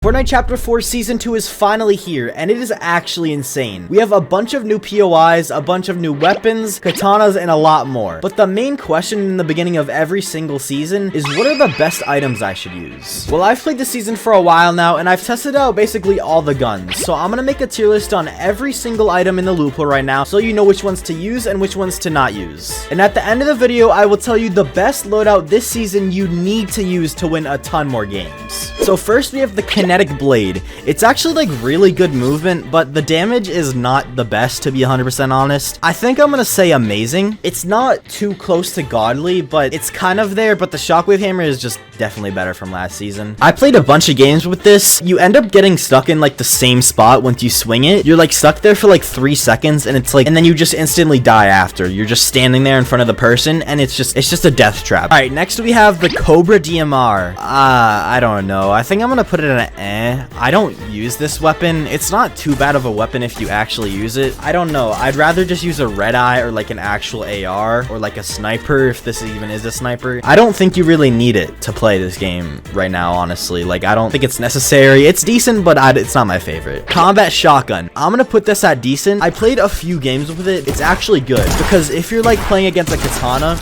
Fortnite Chapter 4 Season 2 is finally here, and it is actually insane. We have a bunch of new POIs, a bunch of new weapons, katanas, and a lot more. But the main question in the beginning of every single season is, what are the best items I should use? Well, I've played the season for a while now, and I've tested out basically all the guns. So I'm gonna make a tier list on every single item in the loot pool right now, so you know which ones to use and which ones to not use. And at the end of the video, I will tell you the best loadout this season you need to use to win a ton more games. So first we have the Kinetic Blade. It's actually like really good movement, but the damage is not the best, to be 100% honest. I think I'm gonna say amazing. It's not too close to godly, but it's kind of there, but the Shockwave Hammer is just definitely better from last season. I played a bunch of games with this. You end up getting stuck in like the same spot once you swing it. You're like stuck there for like 3 seconds, and it's like, and then you just instantly die after. You're just standing there in front of the person, and it's just a death trap. All right, next we have the Cobra DMR. I don't know. I think I'm gonna put it in an I don't use this weapon. It's not too bad of a weapon if you actually use it. I don't know. I'd rather just use a red eye or like an actual AR or like a sniper, if this even is a sniper. I don't think you really need it to play this game right now, honestly. Like, I don't think it's necessary. It's decent, but it's not my favorite. Combat shotgun. I'm gonna put this at decent. I played a few games with it. It's actually good because if you're like playing against a katana,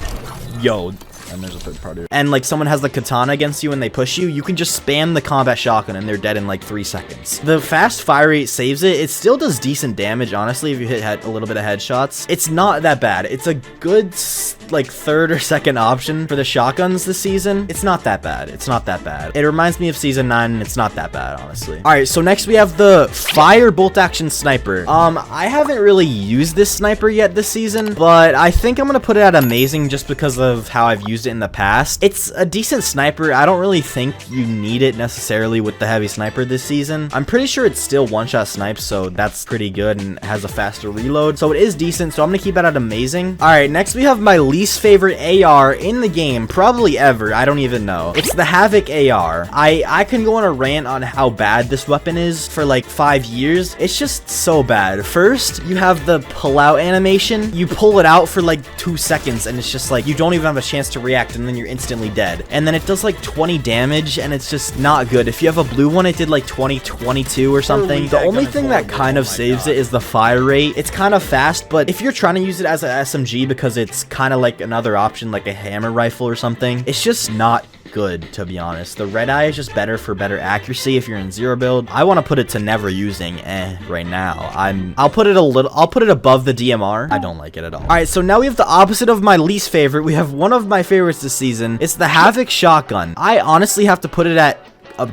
and there's a third party, and like someone has the katana against you and they push you, you can just spam the combat shotgun and they're dead in like 3 seconds. The fast fire rate saves it. It still does decent damage, honestly, if you hit a little bit of headshots. It's not that bad. It's a good like third or second option for the shotguns this season. It's not that bad. It's not that bad. It reminds me of season 9, and it's not that bad, honestly. All right, so next we have the fire bolt action sniper. I haven't really used this sniper yet this season, but I think I'm gonna put it at amazing just because of how I've used it in the past. It's a decent sniper. I don't really think you need it necessarily with the heavy sniper this season. I'm pretty sure it's still one-shot snipes, so that's pretty good and has a faster reload, so it is decent, so I'm gonna keep it at amazing. All right, next we have my least favorite AR in the game, probably ever. I don't even know. It's the Havoc AR. I can go on a rant on how bad this weapon is for like 5 years. It's just so bad. First, you have the pull out animation. You pull it out for like 2 seconds, and it's just like you don't even have a chance to react, and then you're instantly dead. And then it does like 20 damage, and it's just not good. If you have a blue one, it did like 22 or something. The only thing that kind of saves it is the fire rate. It's kind of fast, but if you're trying to use it as an SMG because it's kind of like another option, like a hammer rifle or something, it's just not good, to be honest. The red eye is just better for better accuracy if you're in zero build. I want to put it to never using right now. I'll put it above the DMR. I don't like it at all. All right, so now we have the opposite of my least favorite. We have one of my favorites this season. It's the Havoc shotgun. I honestly have to put it at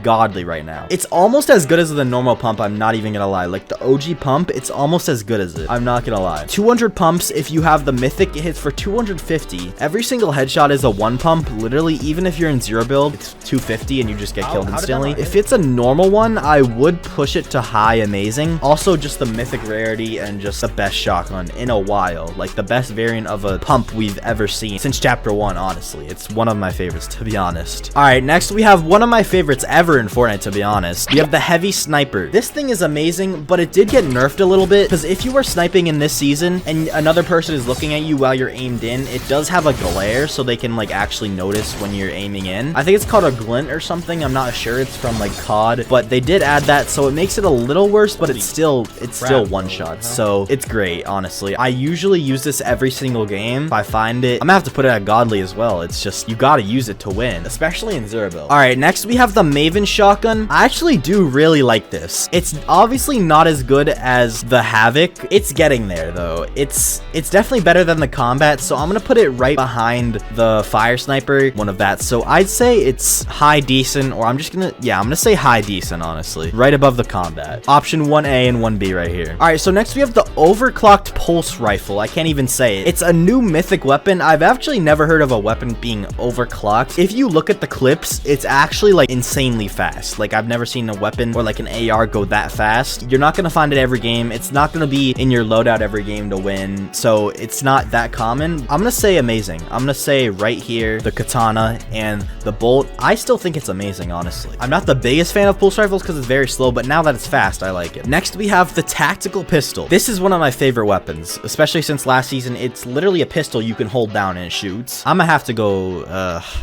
godly right now. It's almost as good as the normal pump. I'm not even gonna lie. Like the OG pump, it's almost as good as it. I'm not gonna lie. 200 pumps. If you have the mythic, it hits for 250. Every single headshot is a 1 pump. Literally, even if you're in zero build, it's 250 and you just get killed instantly. If it's a normal one, I would push it to high amazing. Also, just the mythic rarity and just the best shotgun in a while. Like the best variant of a pump we've ever seen since chapter 1, honestly. It's one of my favorites, to be honest. All right, next we have one of my favorites ever in Fortnite, to be honest. We have the heavy sniper. This thing is amazing, but it did get nerfed a little bit because if you are sniping in this season and another person is looking at you while you're aimed in, it does have a glare so they can like actually notice when you're aiming in. I think it's called a glint or something. I'm not sure. It's from like COD, but they did add that, so it makes it a little worse, but it's still one shot, so it's great. Honestly, I usually use this every single game. If I find it, I'm gonna have to put it at godly as well. It's just, you gotta use it to win, especially in zero build. All right, next we have the Maven shotgun. I actually do really like this. It's obviously not as good as the Havoc. It's getting there though. It's definitely better than the combat, so I'm gonna put it right behind the fire sniper, one of that. So I'd say it's high decent, or I'm gonna say high decent, honestly, right above the combat. Option 1A and 1B right here. All right, so next we have the overclocked pulse rifle. I can't even say it. It's a new mythic weapon. I've actually never heard of a weapon being overclocked. If you look at the clips, it's actually like insanely fast. Like, I've never seen a weapon or like an AR go that fast. You're not gonna find it every game. It's not gonna be in your loadout every game to win, so it's not that common. I'm gonna say amazing. I'm gonna say right here, the katana and the bolt. I still think it's amazing, honestly. I'm not the biggest fan of pulse rifles because it's very slow, but now that it's fast, I like it. Next, we have the tactical pistol. This is one of my favorite weapons, especially since last season. It's literally a pistol you can hold down and it shoots. I'm gonna have to go,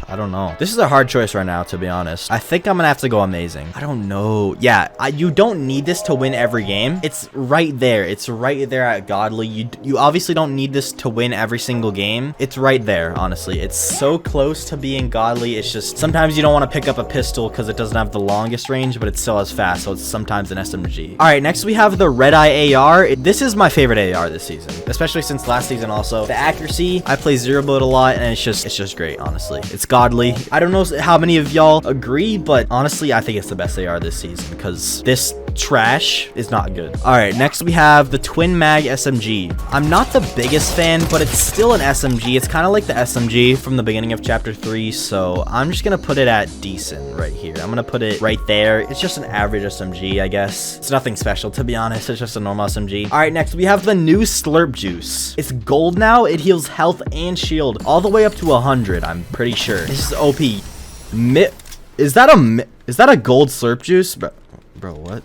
I don't know. This is a hard choice right now, to be honest. I think I'm gonna have to go amazing. I don't know. Yeah, you don't need this to win every game. It's right there. It's right there at godly. You obviously don't need this to win every single game. It's right there, honestly. It's so close to being godly. It's just sometimes you don't want to pick up a pistol because it doesn't have the longest range, but it's still as fast, so it's sometimes an SMG. All right, next we have the Red Eye AR. This is my favorite AR this season, especially since last season also. The accuracy, I play zero bullet a lot, and it's just great, honestly. It's godly. I don't know how many of y'all agree, but honestly, I think it's the best AR this season because this trash is not good. All right, next we have the Twin Mag SMG. I'm not the biggest fan, but it's still an SMG. It's kind of like the SMG from the beginning of chapter 3, so I'm just gonna put it at decent right here. I'm gonna put it right there. It's just an average SMG, I guess. It's nothing special, to be honest. It's just a normal SMG. All right, next we have the new Slurp Juice. It's gold now. It heals health and shield all the way up to 100, I'm pretty sure. This is OP. Is that a gold Slurp Juice? Bro, what?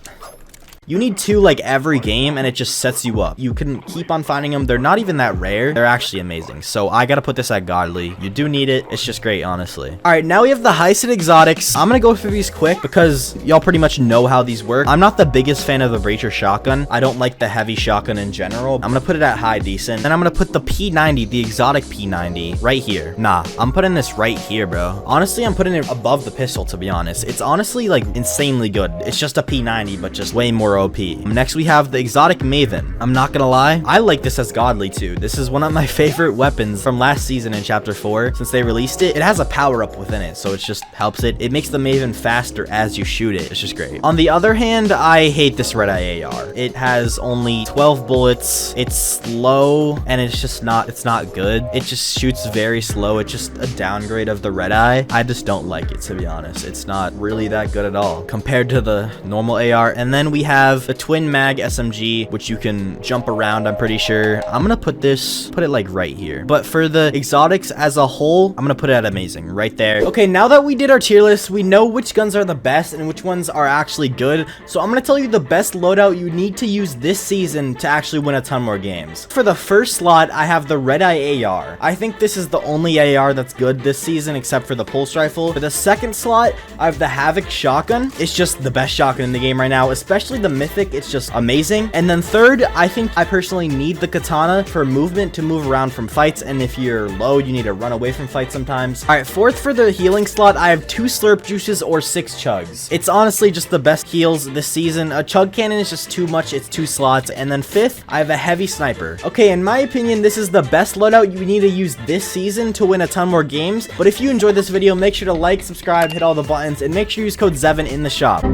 You need 2 like every game and it just sets you up. You can keep on finding them. They're not even that rare. They're actually amazing. So I gotta put this at godly. You do need it. It's just great, honestly. All right, now we have the Heisted exotics. I'm gonna go through these quick because y'all pretty much know how these work. I'm not the biggest fan of the Breacher shotgun. I don't like the heavy shotgun in general. I'm gonna put it at high decent. Then I'm gonna put the P90, the exotic P90 right here. Nah, I'm putting this right here, bro. Honestly, I'm putting it above the pistol, to be honest. It's honestly like insanely good. It's just a P90, but just way more OP. Next we have the exotic Maven. I'm not gonna lie, I like this as godly too. This is one of my favorite weapons from last season in chapter 4 since they released it. It has a power up within it, so it just helps it. It makes the Maven faster as you shoot it. It's just great. On the other hand, I hate this Red Eye AR. It has only 12 bullets. It's slow and it's not good. It just shoots very slow. It's just a downgrade of the Red Eye. I just don't like it, to be honest. It's not really that good at all compared to the normal AR. And then we have the Twin Mag SMG, which you can jump around, I'm pretty sure. I'm gonna put it like right here. But for the exotics as a whole, I'm gonna put it at amazing right there. Okay, now that we did our tier list, we know which guns are the best and which ones are actually good. So I'm gonna tell you the best loadout you need to use this season to actually win a ton more games. For the first slot, I have the Red Eye AR. I think this is the only AR that's good this season except for the pulse rifle. For the second slot, I have the Havoc shotgun. It's just the best shotgun in the game right now, especially the Mythic. It's just amazing. And then third, I think I personally need the katana for movement to move around from fights, and if you're low, you need to run away from fights sometimes. All right, fourth for the healing slot, I have 2 Slurp Juices or 6 Chugs. It's honestly just the best heals this season. A Chug Cannon is just too much. It's 2 slots. And then fifth, I have a Heavy Sniper. Okay, in my opinion, this is the best loadout you need to use this season to win a ton more games. But if you enjoyed this video, make sure to like, subscribe, hit all the buttons, and make sure you use code Zeven in the shop.